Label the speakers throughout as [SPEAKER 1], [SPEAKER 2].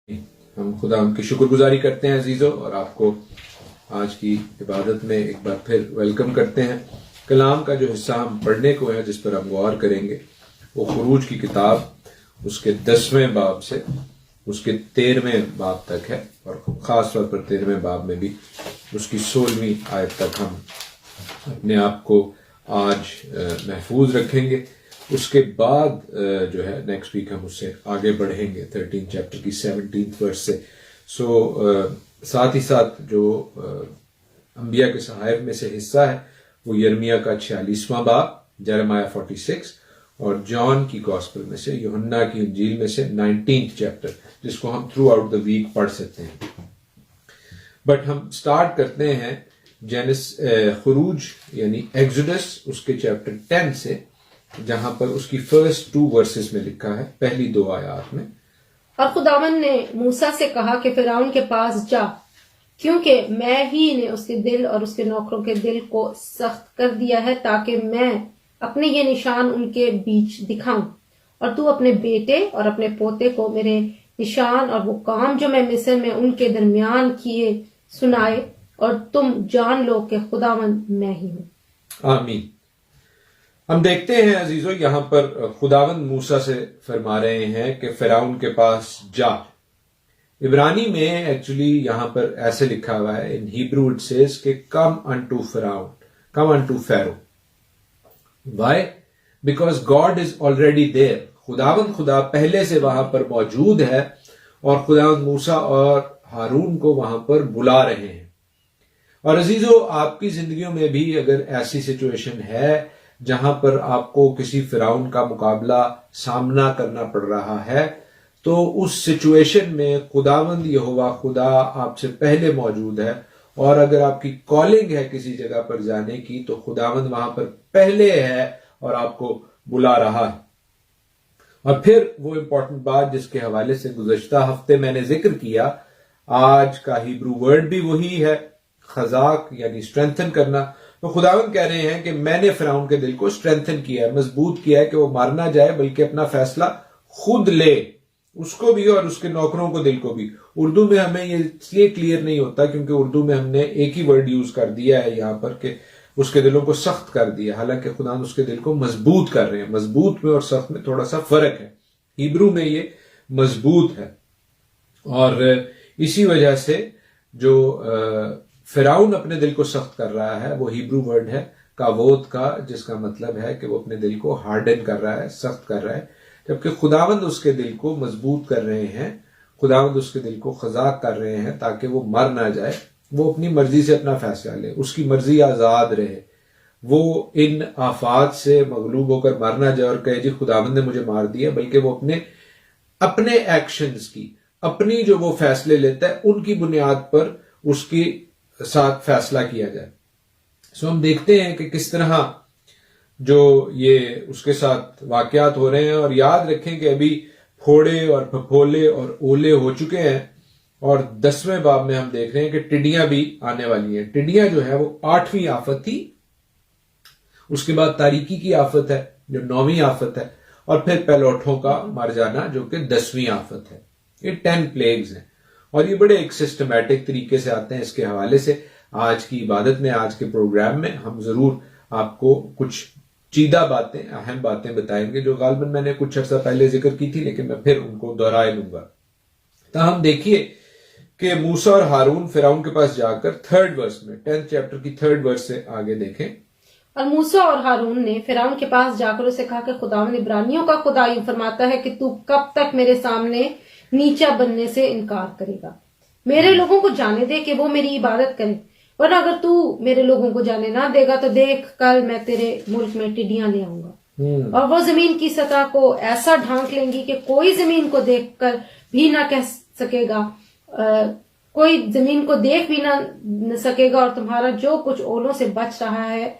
[SPEAKER 1] हम खुदा उनकी शुक्रगुजारी करते हैं अजीजों, और आपको आज की इबादत में एक बार फिर वेलकम करते हैं। कलाम का जो हिस्सा हम पढ़ने को है, जिस पर हम गौर करेंगे, वो खुरूज की किताब उसके 10वें बाब से उसके 13वें बाब तक है, और ख़ास तौर पर 13वें बाब में भी उसकी 16वीं आयत तक हम अपने आप को आज महफूज रखेंगे। उसके बाद जो है नेक्स्ट वीक हम उससे आगे बढ़ेंगे 13 चैप्टर की 17 वर्स से। साथ ही साथ जो अंबिया के सहायफ में से हिस्सा है वो यर्मिया का 46वां बाब, जेरेमाया 46, और जॉन की गॉस्पेल में से, यूहन्ना की इंजील में से 19th चैप्टर, जिसको हम थ्रू आउट द वीक पढ़ सकते हैं। बट हम स्टार्ट करते हैं खुरूज यानी एक्सोडस उसके चैप्टर 10 से, जहां पर उसकी फर्स्ट 2 वर्सेस में लिखा है, पहली 2 आयत में।
[SPEAKER 2] और खुदावन ने मूसा से कहा कि फिरौन के पास जा, क्योंकि मैं ही ने उसके दिल और उसके नौकरों के दिल को सख्त कर दिया है, ताकि मैं अपने ये निशान उनके बीच दिखाऊं, और तू अपने बेटे और अपने पोते को मेरे निशान और वो काम जो मैं मिस्र में उनके दरमियान किए सुनाए, और तुम जान लो कि खुदावन मैं ही हूं।
[SPEAKER 1] आमीन। हम देखते हैं अजीजों, यहां पर खुदावंद मूसा से फरमा रहे हैं कि फिरौन के पास जा। इब्रानी में एक्चुअली यहां पर ऐसे लिखा हुआ है, इन हिब्रू इट सेज कि कम अनटू फिरौन, come unto Pharaoh. Why? Because God is already there. खुदा पहले से वहां पर मौजूद है, और खुदावंद मूसा और हारून को वहां पर बुला रहे हैं। और अजीजों, आपकी जिंदगियों में भी अगर ऐसी सिचुएशन है जहां पर आपको किसी फिरौन का मुकाबला सामना करना पड़ रहा है, तो उस सिचुएशन में खुदावंद यहोवा खुदा आपसे पहले मौजूद है, और अगर आपकी कॉलिंग है किसी जगह पर जाने की, तो खुदावंद वहां पर पहले है और आपको बुला रहा है। और फिर वो इंपॉर्टेंट बात जिसके हवाले से गुज़श्ता हफ्ते मैंने जिक्र किया, आज का हिब्रू वर्ड भी वही है, खजाक यानी स्ट्रेंथन करना। तो खुदावंद कह रहे हैं कि मैंने फिरौन के दिल को स्ट्रेंथन किया है, मजबूत किया है कि वो मार ना जाए, बल्कि अपना फैसला खुद ले, उसको भी और उसके नौकरों को दिल को भी। उर्दू में हमें ये इसलिए क्लियर नहीं होता क्योंकि उर्दू में हमने एक ही वर्ड यूज कर दिया है यहां पर कि उसके दिलों को सख्त कर दिया, हालांकि खुदा उसके दिल को मजबूत कर रहे हैं। मजबूत में और सख्त में थोड़ा सा फर्क है। हिब्रू में ये मजबूत है, और इसी वजह से जो फिरौन अपने दिल को सख्त कर रहा है वो हिब्रू वर्ड है कावोत का, जिसका मतलब है कि वो अपने दिल को हार्डन कर रहा है, सख्त कर रहा है, जबकि खुदावंद उसके दिल को मजबूत कर रहे हैं। खुदावंद उसके दिल को खजाक कर रहे हैं ताकि वो मर ना जाए, वो अपनी मर्जी से अपना फैसला ले, उसकी मर्जी आजाद रहे, वो इन आफात से मगलूब होकर मर ना जाए और कहे जी खुदावंद ने मुझे मार दिया, बल्कि वो अपने एक्शंस की, अपनी जो वो फैसले लेता है उनकी बुनियाद पर उसकी साथ फैसला किया जाए। सो हम देखते हैं कि किस तरह जो ये उसके साथ वाकयात हो रहे हैं। और याद रखें कि अभी फोड़े और फफोले और ओले हो चुके हैं, और 10वें बाब में हम देख रहे हैं कि टिड्डियां भी आने वाली हैं। टिड्डियां जो है वो 8वीं आफत थी, उसके बाद तारीकी की आफत है जो 9वीं आफत है, और फिर पैलोठों का मर जाना जो कि 10वीं आफत है। ये 10 प्लेग्स हैं, और ये बड़े एक सिस्टमैटिक तरीके से आते हैं। इसके हवाले से आज की इबादत में, आज के प्रोग्राम में हम जरूर आपको कुछ चीदा बातें, अहम बातें बताएंगे जो गालबन मैंने कुछ अर्सा पहले जिक्र की थी, लेकिन मैं फिर उनको दोहराए लूंगा। तो हम देखिए कि मूसा और हारून फिरौन के पास जाकर 3rd वर्स में, 10th चैप्टर की 3rd वर्स से आगे देखें।
[SPEAKER 2] और मूसा और हारून ने फिरौन के पास जाकर उसे कहा कि खुदावंद इब्रानियों का खुदा यूं फरमाता है कि तू कब तक मेरे सामने नीचा बनने से इनकार करेगा? मेरे लोगों को जाने दे कि वो मेरी इबादत करें, वरना अगर तू मेरे लोगों को जाने ना देगा तो देख, कल मैं तेरे मुल्क में टिड्डियां ले आऊंगा, और वो जमीन की सतह को ऐसा ढांक लेंगी कि कोई जमीन को देखकर भी ना कह सकेगा, कोई जमीन को देख भी ना सकेगा, और तुम्हारा जो कुछ ओलों से बच रहा है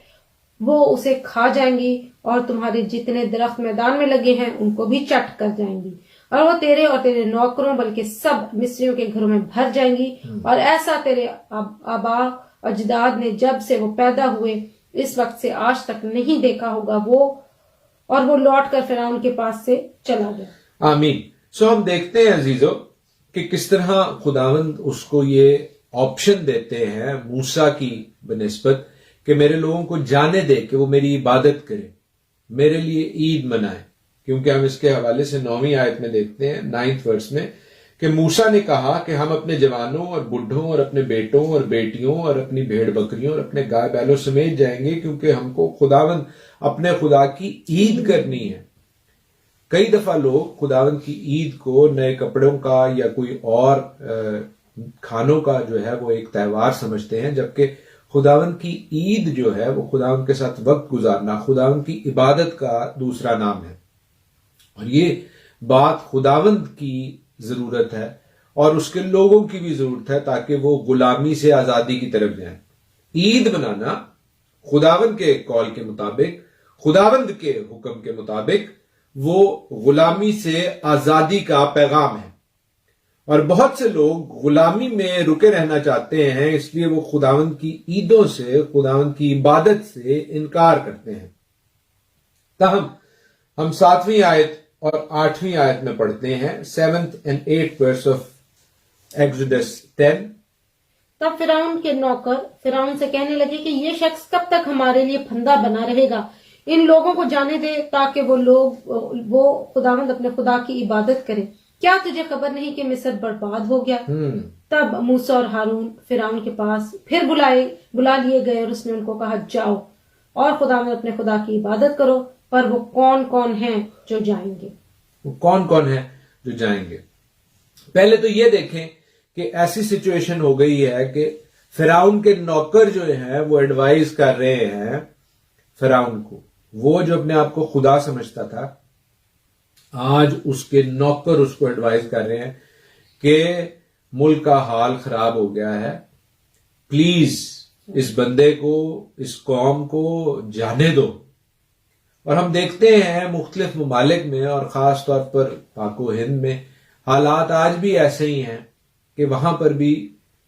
[SPEAKER 2] वो उसे खा जाएंगी, और तुम्हारे जितने दरख्त मैदान में लगे हैं उनको भी चट कर जाएंगी, और वो तेरे और तेरे नौकरों बल्कि सब मिस्रियों के घरों में भर जाएंगी। और ऐसा तेरे आबा अजदाद ने जब से वो पैदा हुए इस वक्त से आज तक नहीं देखा होगा। वो लौट कर फिरौन के पास से चला गया।
[SPEAKER 1] आमीन। सो हम देखते हैं अजीजों कि किस तरह खुदावंद उसको ये ऑप्शन देते हैं मूसा की बनिस्बत कि मेरे लोगों को जाने दे कि वो मेरी इबादत करें, मेरे लिए ईद मनाए। क्योंकि हम इसके हवाले से 9वीं आयत में देखते हैं 9th वर्स में कि मूसा ने कहा कि हम अपने जवानों और बुढ़ों और अपने बेटों और बेटियों और अपनी भेड़ बकरियों और अपने गाय बैलों समेत जाएंगे, क्योंकि हमको खुदावंद अपने खुदा की ईद करनी है। कई दफा लोग खुदावंद की ईद को नए कपड़ों का या कोई और खानों का जो है वो एक त्यौहार समझते हैं, जबकि खुदावंद की ईद जो है वो खुदावंद के साथ वक्त गुजारना, खुदावंद की इबादत का दूसरा नाम है। और ये बात खुदावंद की जरूरत है और उसके लोगों की भी जरूरत है ताकि वो गुलामी से आजादी की तरफ जाएं। ईद मनाना खुदावंद के कॉल के मुताबिक, खुदावंद के हुक्म के मुताबिक वो गुलामी से आजादी का पैगाम है। और बहुत से लोग गुलामी में रुके रहना चाहते हैं, इसलिए वो खुदावंद की ईदों से, खुदावंद की इबादत से इनकार करते हैं। ताहम हम 7वीं आयत और 8वीं आयत में पढ़ते हैं 7th and 8th verse of Exodus 10।
[SPEAKER 2] तब फिरौन के नौकर फिरौन से कहने लगे कि ये शख्स कब तक हमारे लिए फंदा बना रहेगा, इन लोगों को जाने दे ताकि वो खुदावंद अपने खुदा की इबादत करे। क्या तुझे खबर नहीं कि मिस्र बर्बाद हो गया? तब मूसा और हारून फिरौन के पास फिर बुला लिए गए और उसने उनको कहा, जाओ और खुदावंद अपने खुदा की इबादत करो। पर वो कौन कौन हैं जो जाएंगे?
[SPEAKER 1] वो कौन कौन है जो जाएंगे? पहले तो ये देखें कि ऐसी सिचुएशन हो गई है कि फिरौन के नौकर जो हैं वो एडवाइस कर रहे हैं फिरौन को। वो जो अपने आप को खुदा समझता था, आज उसके नौकर उसको एडवाइस कर रहे हैं कि मुल्क का हाल खराब हो गया है, प्लीज इस बंदे को, इस कौम को जाने दो। और हम देखते हैं मुख्तलिफ ममालिक में और खास तौर पर पाको हिंद में हालात आज भी ऐसे ही हैं कि वहां पर भी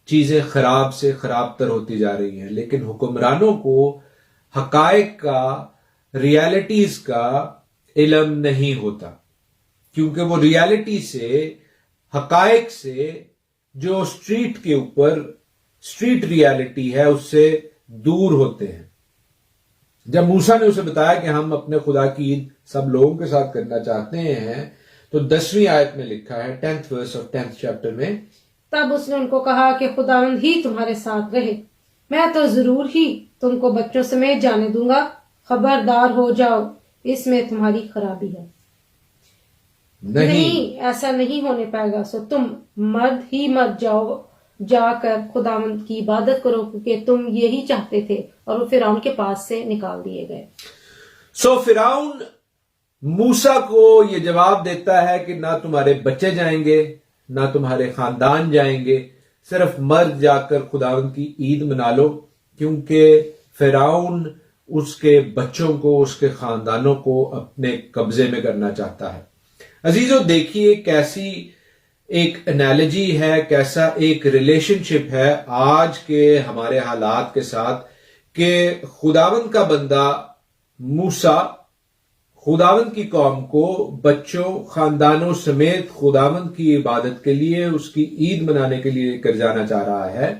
[SPEAKER 1] चीजें खराब से खराब तर होती जा रही हैं, लेकिन हुक्मरानों को हकायक का, रियलिटीज का इल्म नहीं होता, क्योंकि वो रियलिटी से, हकायक से, जो स्ट्रीट के ऊपर स्ट्रीट रियलिटी है उससे दूर होते हैं। जब मूसा ने उसे बताया कि हम अपने खुदा की ईद सब लोगों के साथ करना चाहते हैं, तो 10वीं आयत में लिखा है 10th verse of 10th chapter में,
[SPEAKER 2] तब उसने उनको कहा कि खुदावंद ही तुम्हारे साथ रहे, मैं तो जरूर ही तुमको बच्चों समेत जाने दूंगा, खबरदार हो जाओ, इसमें तुम्हारी खराबी है। नहीं, ऐसा नहीं होने पाएगा। सो तुम मर्द ही मत जाकर खुदावंद की इबादत करो, क्योंकि तुम यही चाहते थे। और वो फिरौन के पास से निकाल दिए गए।
[SPEAKER 1] सो फिरौन मूसा को यह जवाब देता है कि ना तुम्हारे बच्चे जाएंगे, ना तुम्हारे खानदान जाएंगे, सिर्फ मर्द जाकर खुदावंद की ईद मना लो, क्योंकि फिरौन उसके बच्चों को, उसके खानदानों को अपने कब्जे में करना चाहता है। अजीजों, देखिए कैसी एक एनालॉजी है, कैसा एक रिलेशनशिप है आज के हमारे हालात के साथ, कि खुदावंद का बंदा मूसा खुदावंद की कौम को बच्चों, खानदानों समेत खुदावंद की इबादत के लिए, उसकी ईद मनाने के लिए लेकर जाना चाह रहा है,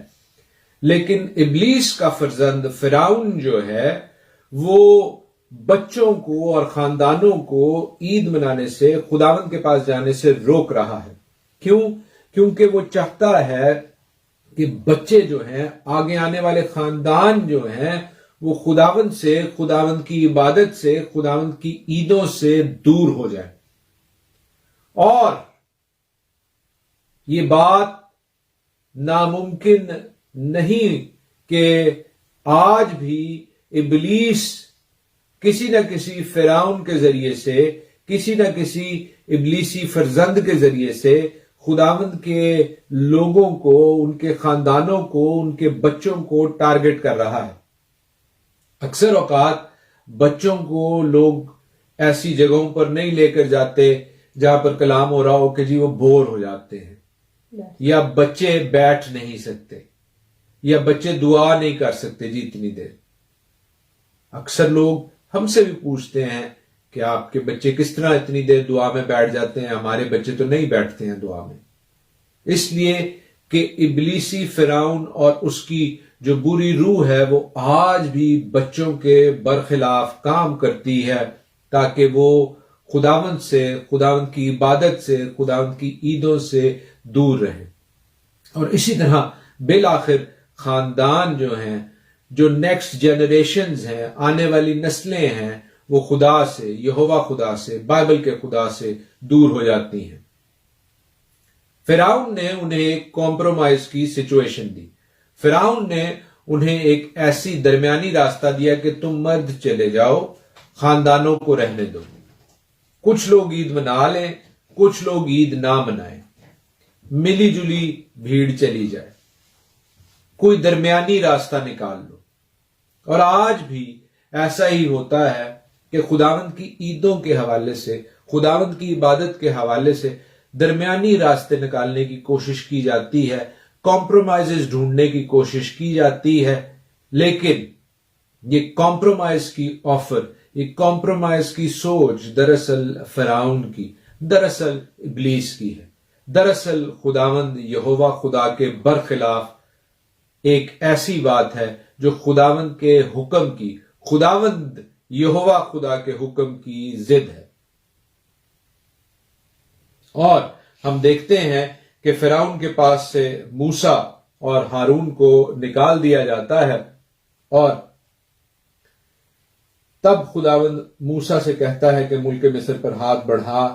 [SPEAKER 1] लेकिन इब्लीस का फर्जंद फिरौन जो है वो बच्चों को और खानदानों को ईद मनाने से, खुदावंद के पास जाने से रोक रहा है। क्यों? क्योंकि वो चाहता है कि बच्चे जो हैं, आगे आने वाले खानदान जो हैं, वो खुदावंद से, खुदावंद की इबादत से, खुदावंद की ईदों से दूर हो जाए। और ये बात नामुमकिन नहीं कि आज भी इब्लीस किसी न किसी फिरौन के जरिए से, किसी न किसी इब्लीसी फर्जंद के जरिए से खुदावंद के लोगों को, उनके खानदानों को, उनके बच्चों को टारगेट कर रहा है। अक्सर औकात बच्चों को लोग ऐसी जगहों पर नहीं लेकर जाते जहां पर कलाम हो रहा हो कि जी वो बोर हो जाते हैं, या बच्चे बैठ नहीं सकते, या बच्चे दुआ नहीं कर सकते जी इतनी देर। अक्सर लोग हमसे भी पूछते हैं कि आपके बच्चे किस तरह इतनी देर दुआ में बैठ जाते हैं, हमारे बच्चे तो नहीं बैठते हैं दुआ में। इसलिए कि इब्लीसी फिरौन और उसकी जो बुरी रूह है वो आज भी बच्चों के बरखिलाफ काम करती है, ताकि वो खुदावंद से, खुदावंद की इबादत से, खुदावंद की ईदों से दूर रहे। और इसी तरह बिल आखिर खानदान जो हैं, जो नेक्स्ट जनरेशन्स हैं, आने वाली नस्लें हैं, वो खुदा से, यहोवा खुदा से, बाइबल के खुदा से दूर हो जाती हैं। फिरौन ने उन्हें एक कॉम्प्रोमाइज की सिचुएशन दी। फिरौन ने उन्हें एक ऐसी दरमियानी रास्ता दिया कि तुम मर्द चले जाओ, खानदानों को रहने दो। कुछ लोग ईद मना लें, कुछ लोग ईद ना मनाएं, मिली जुली भीड़ चली जाए, कोई दरमियानी रास्ता निकाल लो। और आज भी ऐसा ही होता है कि खुदावंद की ईदों के हवाले से, खुदावंद की इबादत के हवाले से दरमियानी रास्ते निकालने की कोशिश की जाती है, कॉम्प्रोमाइजेस ढूंढने की कोशिश की जाती है, लेकिन ये कॉम्प्रोमाइज की ऑफर, ये कॉम्प्रोमाइज की सोच दरअसल फिरौन की, दरअसल इब्लीस की है। दरअसल खुदावंद यहोवा खुदा के बरखिलाफ एक ऐसी बात है जो खुदावंद के हुक्म की, खुदावंद यहोवा खुदा के हुक्म की जिद है। और हम देखते हैं कि फिरौन के पास से मूसा और हारून को निकाल दिया जाता है, और तब खुदावंद मूसा से कहता है कि मुल्क मिस्र पर हाथ बढ़ा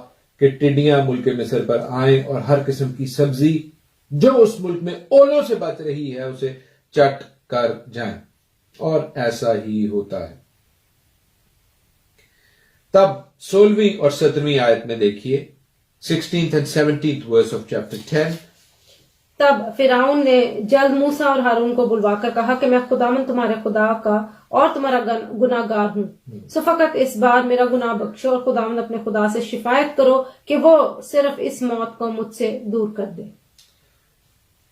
[SPEAKER 1] कि टिड्डियां मुल्क मिस्र पर आएं और हर किस्म की सब्जी जो उस मुल्क में ओलों से बच रही है उसे चट कर जाएं। और ऐसा ही होता है। तब 16वीं और 17वीं आयत में देखिए, 16th and 17th verse of chapter 10।
[SPEAKER 2] तब फिरौन ने जल्द मूसा और हारून को बुलवाकर कहा कि मैं खुदावंद तुम्हारे खुदा का और तुम्हारा गुनाहगार हूँ, सो फकत इस बार मेरा गुनाह बख्शो और खुदावंद अपने खुदा से शिफायत करो कि वो सिर्फ इस मौत को मुझसे दूर कर दे।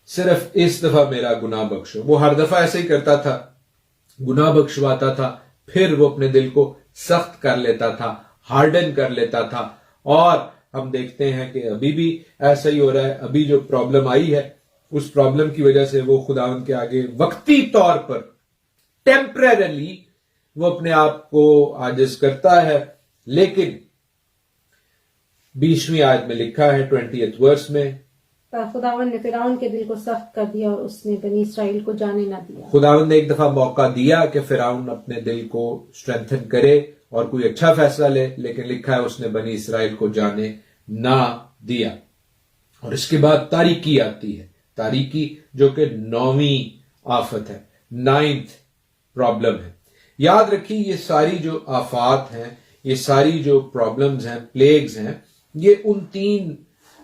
[SPEAKER 1] सिर्फ इस दफा मेरा गुनाह बख्शो। वो हर दफा ऐसे ही करता था, गुनाह बख्शवाता था, फिर वो अपने दिल को सख्त कर लेता था, हार्डन कर लेता था। और हम देखते हैं कि अभी भी ऐसा ही हो रहा है। अभी जो प्रॉब्लम आई है, उस प्रॉब्लम की वजह से वो खुदावंद के आगे वक्ती तौर पर, टेम्परेरली वो अपने आप को आजिज करता है। लेकिन 20वीं आयत में लिखा है 20th वर्स में,
[SPEAKER 2] खुदावंद ने फिरौन के दिल को सख्त कर दिया और उसने बनी इसराइल को जाने ना दिया। खुदावंद
[SPEAKER 1] ने एक दफा मौका दिया कि फिरौन अपने दिल को स्ट्रेंथन करे और कोई अच्छा फैसला ले, लेकिन लिखा है उसने बनी इसराइल को जाने ना दिया। और इसके बाद तारीकी आती है, तारीकी जो कि 9वीं आफत है, 9th प्रॉब्लम है। याद रखिए, ये सारी जो आफात हैं, ये सारी जो प्रॉब्लम्स हैं, प्लेग्स हैं, ये उन 3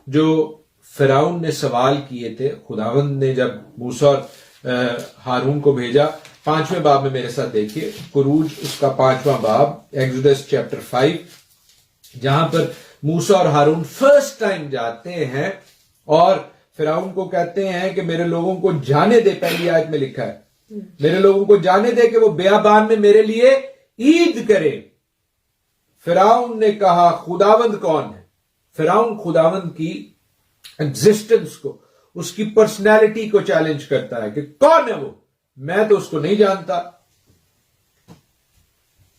[SPEAKER 1] जो फिरौन ने सवाल किए थे, खुदावंद ने जब मूसा और हारून को भेजा। 5वें बाब में मेरे साथ देखिए, कुरूज उसका 5वां बाब, एक्सोडस चैप्टर 5, जहां पर मूसा और हारून फर्स्ट टाइम जाते हैं और फिरौन को कहते हैं कि मेरे लोगों को जाने दे। पहली आयत में लिखा है, मेरे लोगों को जाने दे कि वो बियाबान में मेरे लिए ईद करें। फिरौन ने कहा खुदावंद कौन है? फिरौन खुदावंद की एग्जिस्टेंस को, उसकी पर्सनैलिटी को चैलेंज करता है कि कौन है वो, मैं तो उसको नहीं जानता,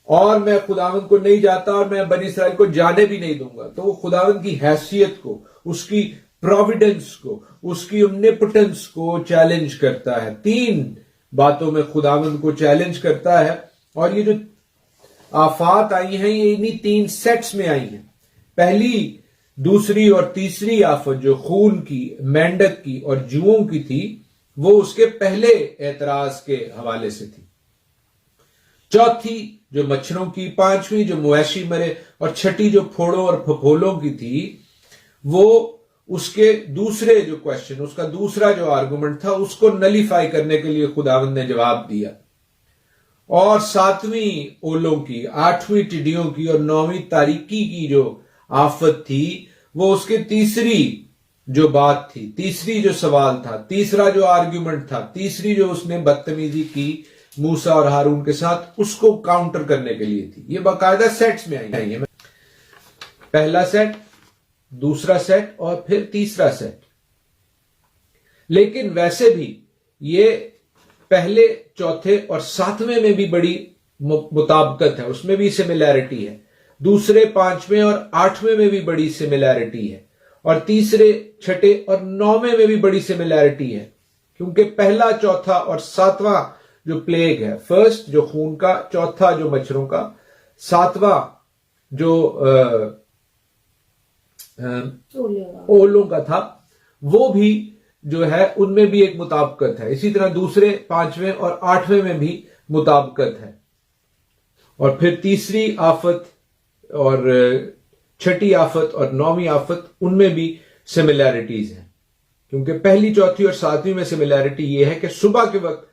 [SPEAKER 1] और मैं खुदावंद को नहीं जानता, और मैं बनी इसराइल को जाने भी नहीं दूंगा। तो वो खुदावंद की हैसियत को, उसकी प्रोविडेंस को, उसकी ओमनिपोटेंस को चैलेंज करता है। 3 बातों में खुदावंद को चैलेंज करता है। और ये जो आफात आई हैं, ये इन्हीं 3 सेट्स में आई हैं। पहली, दूसरी और तीसरी आफत जो खून की, मेंढक की और जुओं की थी, वो उसके पहले एतराज के हवाले से थी। चौथी जो मच्छरों की, 5वीं जो मवेशी मरे, और 6ठी जो फोड़ों और फफोलों की थी, वो उसके दूसरे जो क्वेश्चन, उसका दूसरा जो आर्गुमेंट था, उसको नलीफाई करने के लिए खुदावंद ने जवाब दिया। और 7वीं ओलों की, 8वीं टिड्डियों की और 9वीं तारीकी की जो आफत थी, वो उसके तीसरी जो बात थी, तीसरी जो सवाल था, तीसरा जो आर्ग्यूमेंट था, तीसरी जो उसने बदतमीजी की मूसा और हारून के साथ, उसको काउंटर करने के लिए थी। ये बाकायदा सेट्स में आई है, पहला सेट, दूसरा सेट और फिर तीसरा सेट। लेकिन वैसे भी ये पहले, चौथे और सातवें में भी बड़ी मुताबिकत है, उसमें भी सिमिलैरिटी है। दूसरे, पांचवें और आठवें में भी बड़ी सिमिलैरिटी है, और तीसरे, छठे और नौवें में भी बड़ी सिमिलैरिटी है। क्योंकि पहला, चौथा और सातवां जो प्लेग है, फर्स्ट जो खून का, चौथा जो मच्छरों का, सातवां जो ओलों का था, वो भी जो है उनमें भी एक मुताबिकत है। इसी तरह दूसरे, पांचवें और आठवें में भी मुताबिकत है। और फिर तीसरी आफत और छठी आफत और नौवीं आफत, उनमें भी सिमिलैरिटीज हैं। क्योंकि पहली, चौथी और सातवीं में सिमिलैरिटी ये है कि सुबह के वक्त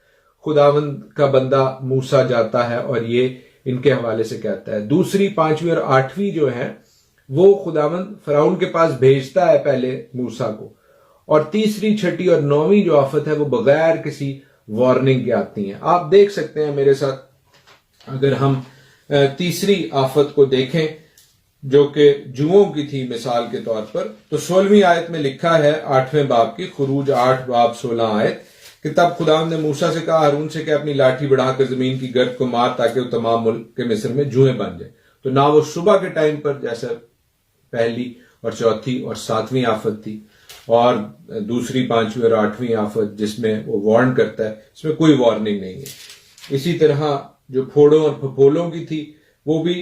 [SPEAKER 1] खुदावंद का बंदा मूसा जाता है और ये इनके हवाले से कहता है। दूसरी, पांचवी और आठवीं जो है वो खुदावंद फराउन के पास भेजता है पहले मूसा को, और तीसरी, छठी और नौवीं जो आफत है वो बगैर किसी वार्निंग के आती हैं। आप देख सकते हैं मेरे साथ, अगर हम तीसरी आफत को देखें जो कि जुओं की थी मिसाल के तौर पर, तो 16वीं आयत में लिखा है 8वें बाब की, खुरूज 8 बाब 16 आयत, कि तब खुदा ने मूसा से कहा, हारून से कि अपनी लाठी बढ़ाकर जमीन की गर्द को मार ताकि वो तमाम मुल्क के मिस्र में जुएं बन जाए। तो ना वो सुबह के टाइम पर जैसे पहली और चौथी और सातवीं आफत थी, और दूसरी, पांचवी और आठवीं आफत जिसमें वो वार्न करता है, इसमें कोई वार्निंग नहीं है। इसी तरह जो फोड़ों और फफोलों की थी वो भी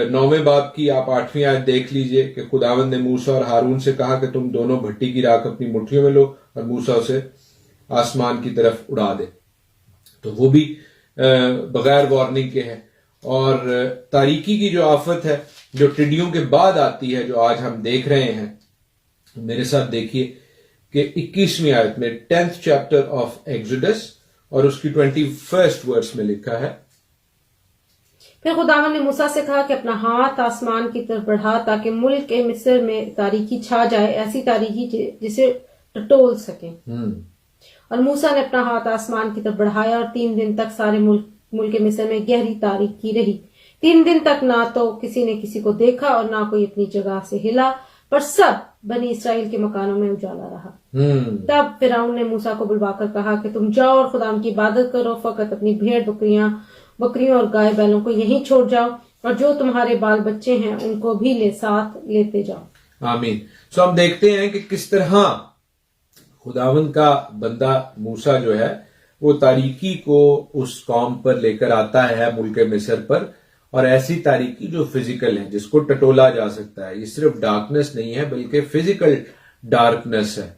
[SPEAKER 1] 9वें बाब की आप 8वीं आयत देख लीजिए कि खुदावंद ने मूसा और हारून से कहा कि तुम दोनों भट्टी की राख अपनी मुट्ठियों में लो और मूसा उसे आसमान की तरफ उड़ा दे। तो वो भी बगैर वार्निंग के है। और तारीकी की जो आफत है जो टिड्डियों के बाद आती है, जो आज हम देख रहे हैं, मेरे साथ देखिए कि 21वीं आयत में 10th चैप्टर ऑफ एक्सोडस और उसकी 21st वर्स में लिखा है,
[SPEAKER 2] फिर खुदावन ने मूसा से कहा कि अपना हाथ आसमान की तरफ बढ़ा ताकि मुल्क के मिस्र में तारीकी छा जाए, ऐसी तारीकी जिसे टटोल सके। और मूसा ने अपना हाथ आसमान की तरफ बढ़ाया और 3 दिन तक सारे मुल्क के मिस्र में गहरी तारीकी रही। 3 दिन तक ना तो किसी ने किसी को देखा और ना कोई अपनी जगह से हिला, पर सब बनी इसराइल के मकानों में उजाला रहा। तब फिरौन ने मूसा को बुलवाकर कहा कि तुम जाओ और खुदा की इबादत करो, फकत अपनी भेड़ बकरियों और गाय बैलों को यहीं छोड़ जाओ, और जो तुम्हारे बाल बच्चे हैं उनको भी साथ लेते जाओ।
[SPEAKER 1] आमीन। सो हम देखते हैं कि किस तरह खुदावंद का बंदा मूसा जो है वो तारीकी को उस कौम पर लेकर आता है, मुल्क मिस्र पर, और ऐसी तारीकी जो फिजिकल है, जिसको टटोला जा सकता है। ये सिर्फ डार्कनेस नहीं है बल्कि फिजिकल डार्कनेस है।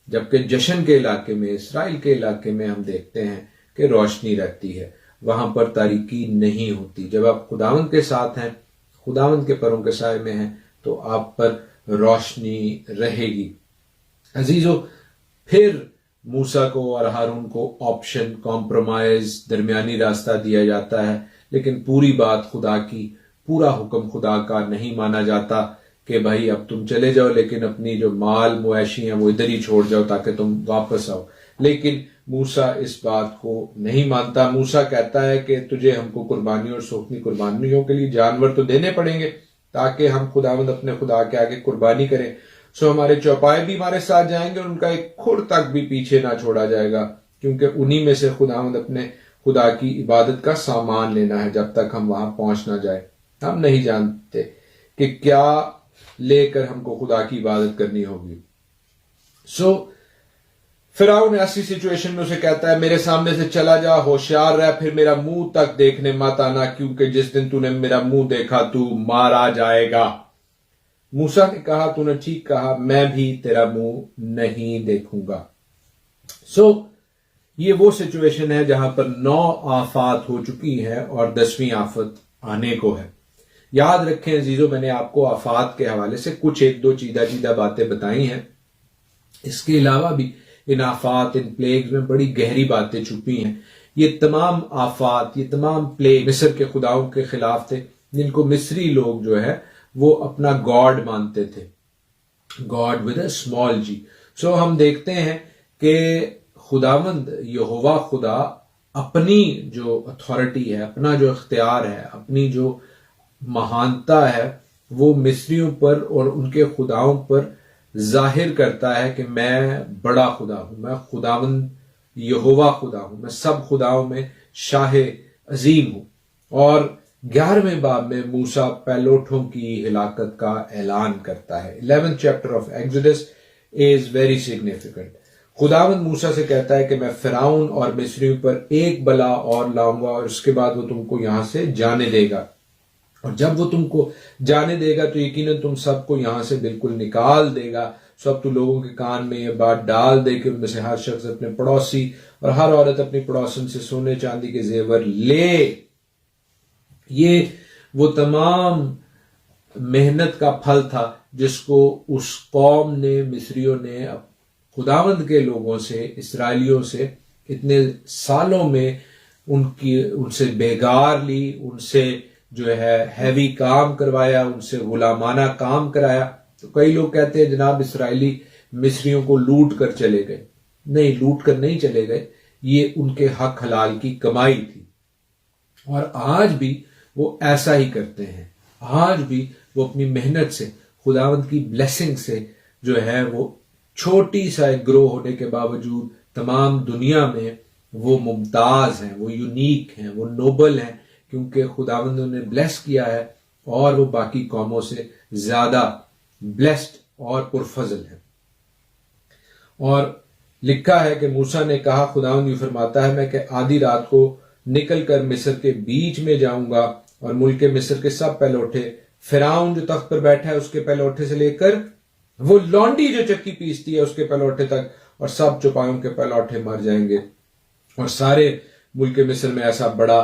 [SPEAKER 1] जबकि जशन के इलाके में, इसराइल के इलाके में हम देखते हैं कि रोशनी रहती है, वहां पर तारीकी नहीं होती। जब आप खुदावंद के साथ हैं, खुदावंद के परों के साए में हैं, तो आप पर रोशनी रहेगी। अजीजों, फिर मूसा को और हारून को ऑप्शन, कॉम्प्रोमाइज, दरमियानी रास्ता दिया जाता है, लेकिन पूरी बात खुदा की, पूरा हुक्म खुदा का नहीं माना जाता कि भाई अब तुम चले जाओ, लेकिन अपनी जो माल मुआशी है वो इधर ही छोड़ जाओ ताकि तुम वापस आओ। लेकिन मूसा इस बात को नहीं मानता। मूसा कहता है कि तुझे हमको कुर्बानी और सोखनी कुर्बानियों के लिए जानवर तो देने पड़ेंगे ताकि हम खुदावंद अपने खुदा के आगे कुर्बानी करें। सो हमारे चौपाए भी हमारे साथ जाएंगे और उनका एक खुर तक भी पीछे ना छोड़ा जाएगा, क्योंकि उन्हीं में से खुदावंद अपने खुदा की इबादत का सामान लेना है जब तक हम वहां पहुंच ना जाए। हम नहीं जानते कि क्या लेकर हमको खुदा की इबादत करनी होगी। सो फिरौन ऐसी सिचुएशन में उसे कहता है, मेरे सामने से चला जा, होशियार रह, फिर मेरा मुंह तक देखने मत आना, क्योंकि जिस दिन तूने मेरा मुंह देखा तू मारा जाएगा। मूसा ने कहा, तूने ठीक कहा, मैं भी तेरा मुंह नहीं देखूंगा। सो ये वो सिचुएशन है जहां पर 9 आफत हो चुकी है और 10वीं आफत आने को है। याद रखें अजीजों, मैंने आपको आफत के हवाले से कुछ 1-2 चीदा बातें बताई हैं। इसके अलावा भी इन आफत, इन प्लेग्स में बड़ी गहरी बातें छुपी हैं। ये तमाम आफत, ये तमाम प्लेग मिस्र के खुदाओं के खिलाफ थे, जिनको मिस्री लोग जो है वो अपना गॉड मानते थे, गॉड विद अ स्मॉल जी। सो हम देखते हैं कि खुदावंद यहोवा खुदा अपनी जो अथॉरिटी है, अपना जो इख्तियार है, अपनी जो महानता है, वो मिस्रियों पर और उनके खुदाओं पर जाहिर करता है कि मैं बड़ा खुदा हूं, मैं खुदावंद यहोवा खुदा हूं, मैं सब खुदाओं में शाह अजीम हूं। और 11वें बाब में मूसा पैलोठों की हिलाकत का ऐलान करता है। 11th chapter of exodus is very significant. खुदावंद मूसा से कहता है कि मैं फिरौन और मिस्रियों पर एक बला और लाऊंगा और उसके बाद वो तुमको यहां से जाने देगा, और जब वो तुमको जाने देगा तो यकीनन तुम सबको यहां से बिल्कुल निकाल देगा। सब तो लोगों के कान में ये बात डाल दे कि उनमें से हर शख्स अपने पड़ोसी और हर औरत अपनी पड़ोसन से सोने चांदी के जेवर ले। ये वो तमाम मेहनत का फल था जिसको उस कौम ने, मिस्रियों ने खुदावंद के लोगों से, इसराइलियों से इतने सालों में उनसे बेगार ली, उनसे जो है हैवी काम करवाया, उनसे गुलामाना काम कराया। तो कई लोग कहते हैं जनाब इसराइली मिस्रियों को लूट कर चले गए। नहीं, लूट कर नहीं चले गए, ये उनके हक हलाल की कमाई थी। और आज भी वो ऐसा ही करते हैं। आज भी वो अपनी मेहनत से, खुदावंद की ब्लेसिंग से जो है वो छोटी सा एक ग्रो होने के बावजूद तमाम दुनिया में वो मुमताज हैं, वो यूनिक हैं, वो नोबल हैं, क्योंकि खुदावंद ने ब्लेस किया है और वो बाकी कौमों से ज्यादा ब्लेस्ड और पुरफजल है। और लिखा है कि मूसा ने कहा, खुदावंद यूं फरमाता है, मैं कि आधी रात को निकल कर मिस्र के बीच में जाऊंगा और मुल्क मिस्र के सब पहलौठे, फिरौन जो तख्त पर बैठा है उसके पहलौठे से लेकर वो लौंडी जो चक्की पीसती है उसके पहलौठे तक, और सब चौपायों के पहलौठे मर जाएंगे। और सारे मुल्क मिस्र में ऐसा बड़ा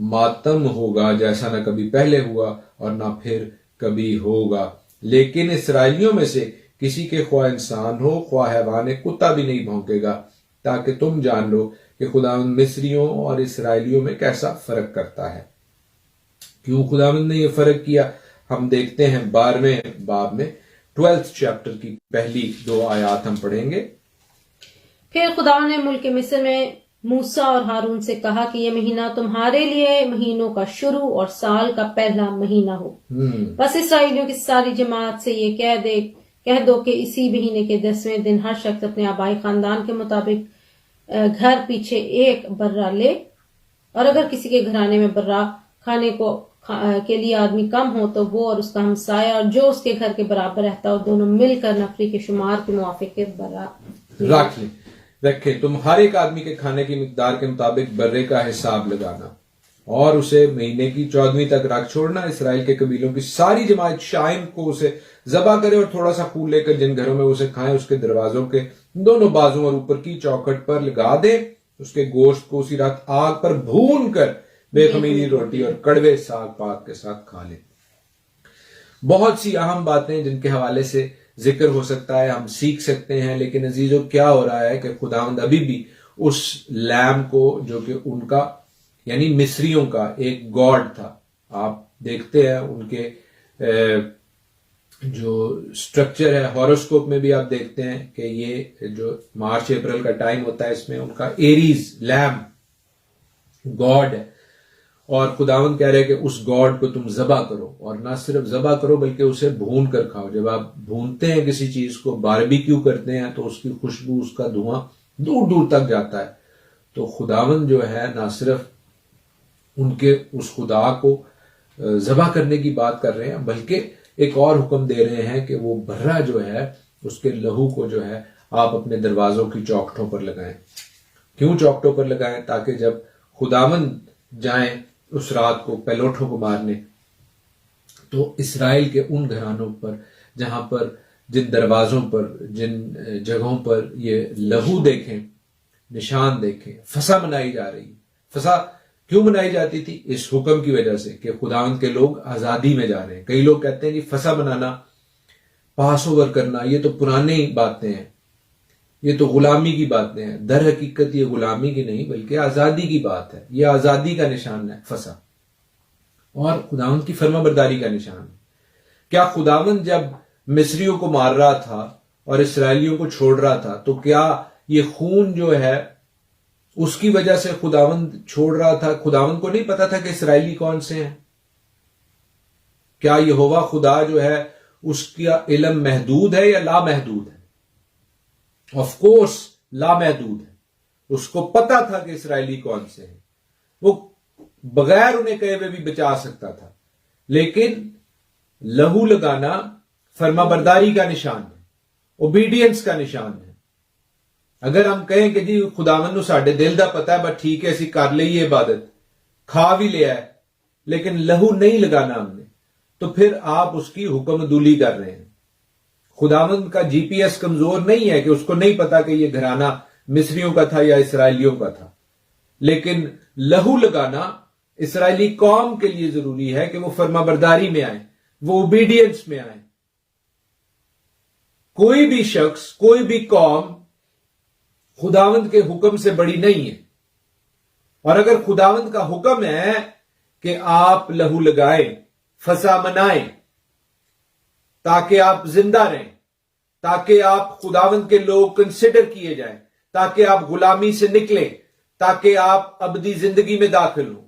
[SPEAKER 1] मातम होगा जैसा ना कभी पहले हुआ और ना फिर कभी होगा। लेकिन इसराइलियों में से किसी के ख्वाह इंसान हो ख्वाह हैवान, कुत्ता भी नहीं भौंकेगा, ताकि तुम जान लो कि खुदावंद मिस्रियों और इसराइलियों में कैसा फर्क करता है। क्यों खुदावंद ने यह फर्क किया, हम देखते हैं 12वें बाब में 12th चैप्टर की पहली 2 आयत हम पढ़ेंगे।
[SPEAKER 2] फिर खुदा ने मुल्क मिस्र में मूसा और हारून से कहा कि यह महीना तुम्हारे लिए महीनों का शुरू और साल का पहला महीना हो। बस इसराइलियों की सारी जमात से ये कह दो कि इसी महीने के 10वें दिन हर शख्स अपने आबाई खानदान के मुताबिक घर पीछे एक बर्रा ले, और अगर किसी के घराने में बर्रा खाने के लिए आदमी कम हो तो वो और उसका हमसाया और जो उसके घर के बराबर रहता हो दोनों मिलकर नफरी के शुमार के मुआफिक बर्रा
[SPEAKER 1] रखे। तुम हर एक आदमी के खाने की मिकदार के मुताबिक बर्रे का हिसाब लगाना और उसे महीने की 14वीं तक रख छोड़ना। इसराइल के कबीलों की सारी जमात शाइम को उसे जबा करे और थोड़ा सा खून लेकर जिन घरों में उसे खाएं उसके दरवाजों के दोनों बाजू और ऊपर की चौखट पर लगा दे। उसके गोश्त को उसी रात आग पर भून कर बेखमीरी रोटी और कड़वे साग पात के साथ खा ले। बहुत सी अहम बातें जिनके हवाले से जिक्र हो सकता है, हम सीख सकते हैं, लेकिन अजीजों क्या हो रहा है कि खुदावंद अभी भी उस लैम को जो कि उनका यानी मिस्रियों का एक गॉड था, आप देखते हैं उनके जो स्ट्रक्चर है हॉरोस्कोप में भी आप देखते हैं कि ये जो मार्च अप्रैल का टाइम होता है इसमें उनका एरीज लैम गॉड है। और खुदावंद कह रहे हैं कि उस गॉड को तुम जबा करो, और ना सिर्फ जबा करो बल्कि उसे भून कर खाओ। जब आप भूनते हैं किसी चीज को, बारबेक्यू करते हैं, तो उसकी खुशबू, उसका धुआं दूर दूर तक जाता है। तो खुदावंद जो है ना सिर्फ उनके उस खुदा को जबा करने की बात कर रहे हैं, बल्कि एक और हुक्म दे रहे हैं कि वो बर्रा जो है उसके लहू को जो है आप अपने दरवाजों की चौखटों पर लगाएं। क्यों चौखटों पर लगाएं? ताकि जब खुदावंद जाएं उस रात को पैलोठों को मारने, तो इसराइल के उन घरानों पर जहां पर जिन दरवाजों पर, जिन जगहों पर ये लहू देखें, निशान देखें, फसा मनाई जा रही। फसा क्यों मनाई जाती थी? इस हुक्म की वजह से कि खुदावंद के लोग आजादी में जा रहे हैं। कई लोग कहते हैं कि फसा मनाना, पास ओवर करना, ये तो पुरानी बातें हैं, ये तो गुलामी की बातें हैं। दर हकीकत ये गुलामी की नहीं बल्कि आजादी की बात है। ये आजादी का निशान है फसा, और खुदावंद की फर्माबरदारी का निशान है। क्या खुदावंद जब मिस्रियों को मार रहा था और इसराइलियों को छोड़ रहा था, तो क्या ये खून जो है उसकी वजह से खुदावंद छोड़ रहा था? खुदावंद को नहीं पता था कि इसराइली कौन से हैं? क्या यहोवा खुदा जो है उसका इल्म महदूद है या लामहदूद है? ऑफ कोर्स लामहदूद है। उसको पता था कि इसराइली कौन से हैं, वो बगैर उन्हें कहे हुए भी बचा सकता था। लेकिन लहू लगाना फर्माबरदारी का निशान है, ओबीडियंस का निशान है। अगर हम कहें कि जी खुदावन नूं साडे दिल दा पता है, बस ठीक है असीं कर लईए इबादत, खा भी लिया है, लेकिन लहू नहीं लगाना हमने, तो फिर आप उसकी हुक्मदुली कर रहे हैं। खुदावंद का जीपीएस कमजोर नहीं है कि उसको नहीं पता कि यह घराना मिस्रियों का था या इसराइलियों का था, लेकिन लहू लगाना इसराइली कौम के लिए जरूरी है कि वो फर्माबरदारी में आए, वो ओबीडियंस में आए। कोई भी शख्स, कोई भी कौम खुदावंद के हुक्म से बड़ी नहीं है। और अगर खुदावंद का हुक्म है कि आप लहू लगाएं, फसा मनाएं, ताकि आप जिंदा रहें, ताकि आप खुदावंद के लोग कंसिडर किए जाएं, ताकि आप गुलामी से निकलें, ताकि आप अबदी जिंदगी में दाखिल हो,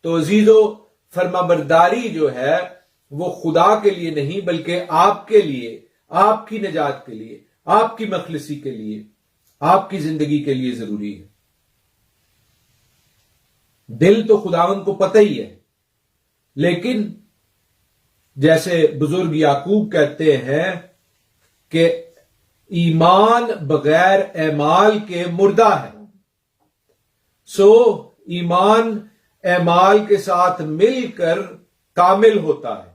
[SPEAKER 1] तो अजीजो फर्माबरदारी जो है वो खुदा के लिए नहीं बल्कि आपके लिए, आपकी निजात के लिए, आपकी मखलसी के लिए, आपकी जिंदगी के लिए जरूरी है। दिल तो खुदावंद को पता ही है, लेकिन जैसे बुजुर्ग याकूब कहते हैं कि ईमान बगैर एमाल के मुर्दा है। सो ईमान एमाल के साथ मिलकर कामिल होता है।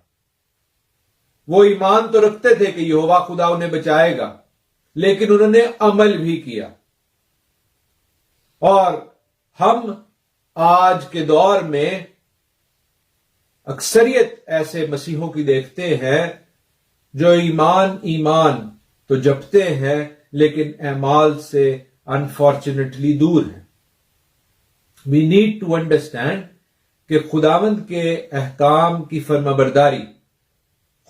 [SPEAKER 1] वो ईमान तो रखते थे कि यहोवा खुदा उन्हें बचाएगा, लेकिन उन्होंने अमल भी किया। और हम आज के दौर में अक्सरियत ऐसे मसीहों की देखते हैं जो ईमान तो जपते हैं, लेकिन एमाल से अनफॉर्चुनेटली दूर है। वी नीड टू अंडरस्टैंड कि खुदावंद के अहकाम की फर्माबरदारी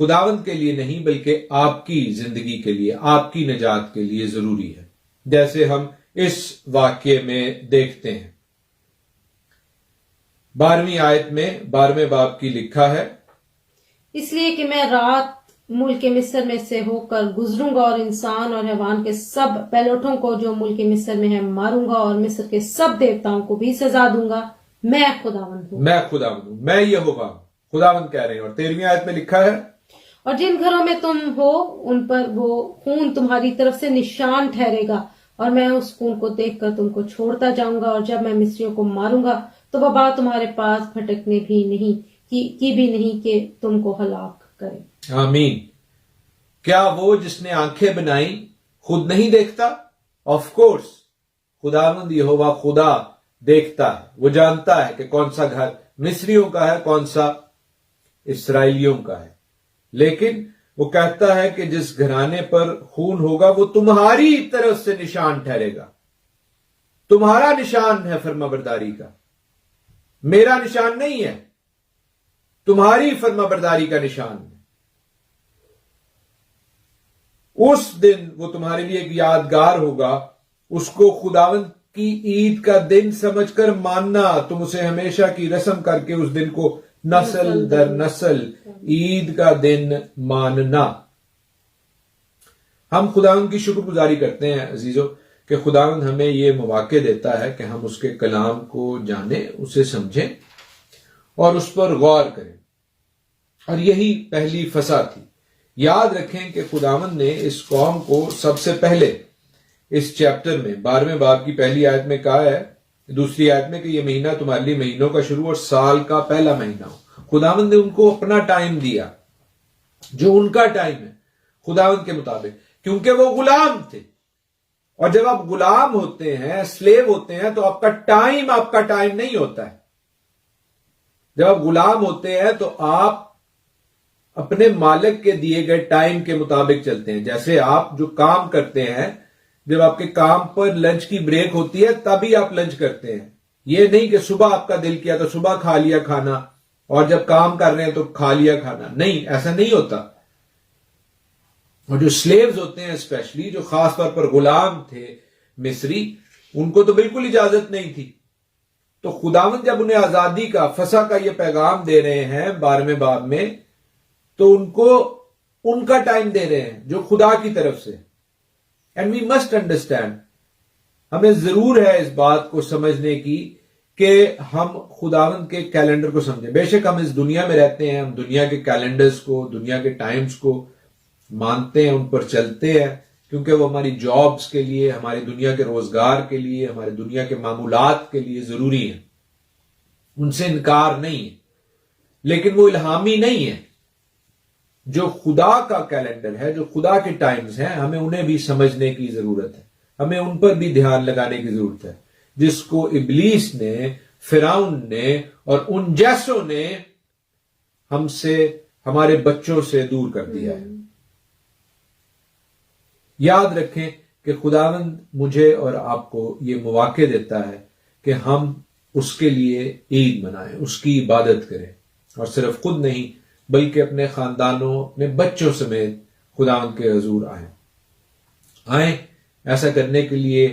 [SPEAKER 1] खुदावंद के लिए नहीं बल्कि आपकी जिंदगी के लिए, आपकी निजात के लिए जरूरी है। जैसे हम इस वाक्य में देखते हैं 12वीं आयत में 12वें बाब की लिखा है,
[SPEAKER 2] इसलिए कि मैं रात मुल्क मिस्र में से होकर गुजरूंगा और इंसान और हैवान के सब पैलोठों को जो मुल्क मिस्र में है मारूंगा और मिस्र के सब देवताओं को भी सजा दूंगा। मैं खुदावंद हूं, मैं खुदावंद हूं, मैं यहोवा खुदावंद कह रहे हैं। और 13वीं आयत में लिखा है, और जिन घरों में तुम हो उन पर वो खून तुम्हारी तरफ से निशान ठहरेगा, और मैं उस खून को देखकर तुमको छोड़ता जाऊंगा, और जब मैं मिस्रियों को मारूंगा तो वह बात तुम्हारे पास भटकने भी नहीं की भी नहीं कि तुमको हलाक करे। आमीन। क्या वो जिसने आंखें बनाई खुद नहीं देखता? ऑफ कोर्स खुदावंद यहोवा खुदा देखता है। वो जानता है कि कौन सा घर मिस्रियों का है, कौन सा इसराइलियों का है। लेकिन वो कहता है कि जिस घराने पर खून होगा वो तुम्हारी तरफ से निशान ठहरेगा। तुम्हारा निशान है फर्माबरदारी का, मेरा निशान नहीं है, तुम्हारी फर्माबरदारी का निशान है। उस दिन वो तुम्हारे लिए एक यादगार होगा। उसको खुदावंद की ईद का दिन समझकर मानना। तुम उसे हमेशा की रस्म करके उस दिन को नस्ल दर नस्ल ईद का दिन मानना। हम खुदावंद की शुक्रगुजारी करते हैं अजीजों कि खुदावंद हमें ये मौके देता है कि हम उसके कलाम को जानें, उसे समझें और उस पर गौर करें। और यही पहली फसा थी। याद रखें कि खुदावंद ने इस कौम को सबसे पहले इस चैप्टर में 12वें बाब की पहली आयत में कहा है, दूसरी आयत में, कि यह महीना तुम्हारे लिए महीनों का शुरू और साल का पहला महीना हो। खुदावंद ने उनको अपना टाइम दिया, जो उनका टाइम है खुदावंद के मुताबिक, क्योंकि वो गुलाम थे। और जब आप गुलाम होते हैं, स्लेव होते हैं, तो आपका टाइम नहीं होता है। जब आप गुलाम होते हैं तो आप अपने मालिक के दिए गए टाइम के मुताबिक चलते हैं। जैसे आप जो काम करते हैं, जब आपके काम पर लंच की ब्रेक होती है तभी आप लंच करते हैं। यह नहीं कि सुबह आपका दिल किया तो सुबह खा लिया खाना और जब काम कर रहे हैं तो खा लिया खाना। नहीं, ऐसा नहीं होता। और जो स्लेव्स होते हैं, स्पेशली जो खास तौर पर गुलाम थे मिस्री, उनको तो बिल्कुल इजाजत नहीं थी। तो खुदावंद जब उन्हें आजादी का, फसा का ये पैगाम दे रहे हैं 12वें बाब में, तो उनको
[SPEAKER 1] उनका टाइम दे रहे हैं जो खुदा की तरफ से। एंड वी मस्ट अंडरस्टैंड, हमें जरूर है इस बात को समझने की कि हम खुदावंद के कैलेंडर को समझें। बेशक हम इस दुनिया में रहते हैं, हम दुनिया के कैलेंडर्स को, दुनिया के टाइम्स को मानते हैं, उन पर चलते हैं, क्योंकि वो हमारी जॉब्स के लिए, हमारी दुनिया के रोजगार के लिए, हमारे दुनिया के मामूलात के लिए जरूरी है, उनसे इनकार नहीं है। लेकिन वो इल्हामी नहीं है। जो खुदा का कैलेंडर है, जो खुदा के टाइम्स हैं, हमें उन्हें भी समझने की जरूरत है, हमें उन पर भी ध्यान लगाने की जरूरत है, जिसको इब्लीस ने, फिरौन ने और उन जैसों ने हमसे, हमारे बच्चों से दूर कर दिया है। याद रखें कि खुदावंद मुझे और आपको ये मौके देता है कि हम उसके लिए ईद मनाएं, उसकी इबादत करें, और सिर्फ खुद नहीं बल्कि अपने खानदानों, अपने बच्चों समेत खुदावंद के हुजूर आए। ऐसा करने के लिए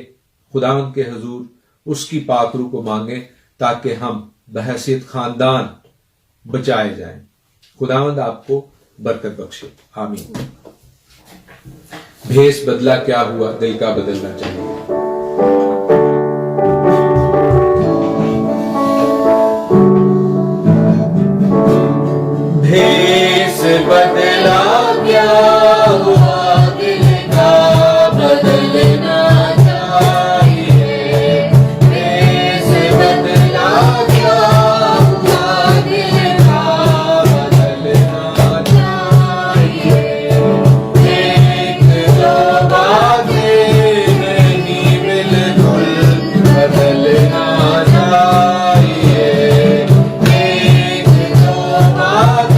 [SPEAKER 1] खुदावंद के हुजूर उसकी पाक रूह को मांगे ताकि हम बहैसियत खानदान बचाए जाएं। खुदावंद आपको बरकत बख्शे, आमीन। भेष बदला क्या हुआ, दिल का बदलना चाहिए। भेष बदला क्या हुआ, दिल का बदलना चाहिए। भेष बदला क्या हुआ, दिल का बदलना चाहिए। एक दो बातें नहीं, बिल्कुल बदलना चाहिए। एक दो बातें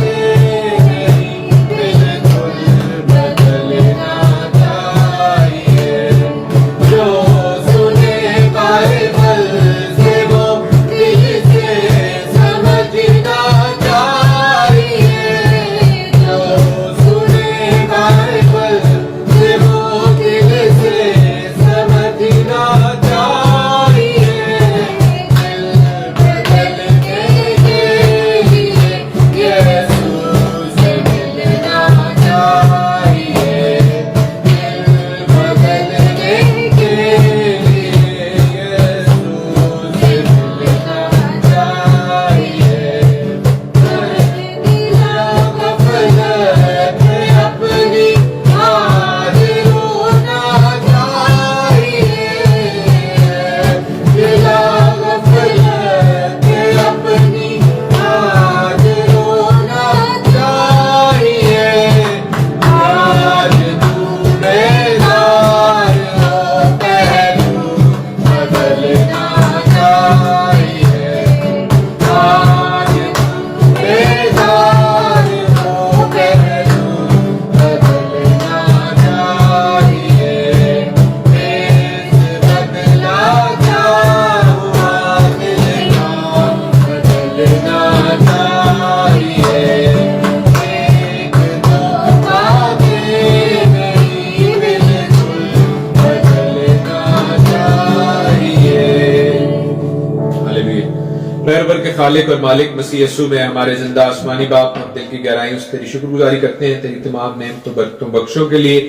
[SPEAKER 1] खालिक और मालिक मसीह यीशु में हमारे जिंदा आसमानी बाप, हम दिल की गहराइयों से तेरी शुक्रगुजारी करते हैं तेरी तमाम नेमतों बरकतों बख्शों के लिए,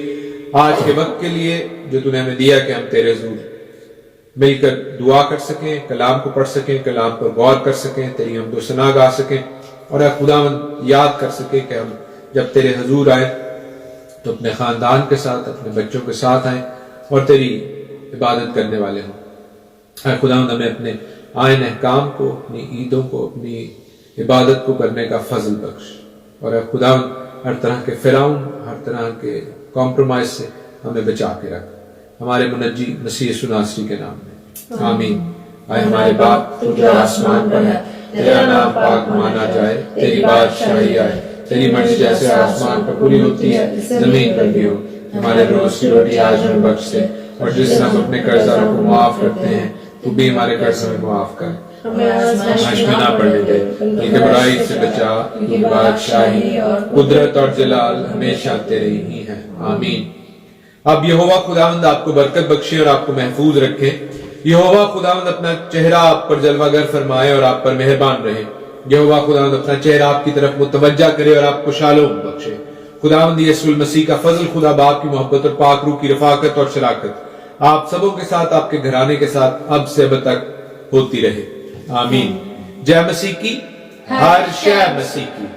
[SPEAKER 1] आज के वक्त के लिए जो तूने हमें दिया कि हम तेरे हुजूर मिलकर दुआ कर सकें, कलाम को पढ़ सकें, कलाम पर गौर कर सकें, तेरी हमदो सना गा सकें, और खुदावंद याद कर सकें कि हम जब तेरे हुजूर आए तो अपने खानदान के साथ, अपने बच्चों के साथ आए और तेरी इबादत करने वाले हों। खुदावंद हमें अपने आइन अहकाम को, अपनी ईदों को, अपनी इबादत को करने का फजल बख्श, और खुदावंद हर तरह के फिरौन, हर तरह के कॉम्प्रोमाइज से हमें बचा के रख, हमारे मुनज्जी मसीह यीशु नासरी के नाम में, आमीन। आए हमारे बाप तू जो आसमान पर है, तेरा नाम पाक माना जाए, तेरी बादशाही आए, तेरी मर्जी जैसे आसमान पर पूरी होती है जमीन पर भी हो। हमारे रोज की रोटी आज हमें बख्श दे, और जिससे हम अपने कर्जदारों को माफ करते हैं तू भी हमारे कर्ज हमें माफ कर, आज़माइश में ना पड़ने दे, बल्कि बुराई से बचा, क्योंकि बादशाही और कुदरत और जलाल हमेशा तेरे ही है, आमीन। अब यहोवा खुदावंद आपको बरकत बख्शे और आपको महफूज रखे। यहोवा खुदावंद अपना चेहरा आप पर जलवागर फरमाए और आप पर मेहरबान रहे। यहोवा खुदावंद अपना चेहरा आपकी तरफ मुतवज्जा करे और आपको शालोम बख्शे। खुदावंद यीशु मसीह का फजल, खुदा बाप की मोहब्बत और पाक रूह की रफाकत और शराकत आप सबों के साथ, आपके घराने के साथ अब से अब तक होती रहे। आमीन। जय मसीह की, हर शय मसीह की।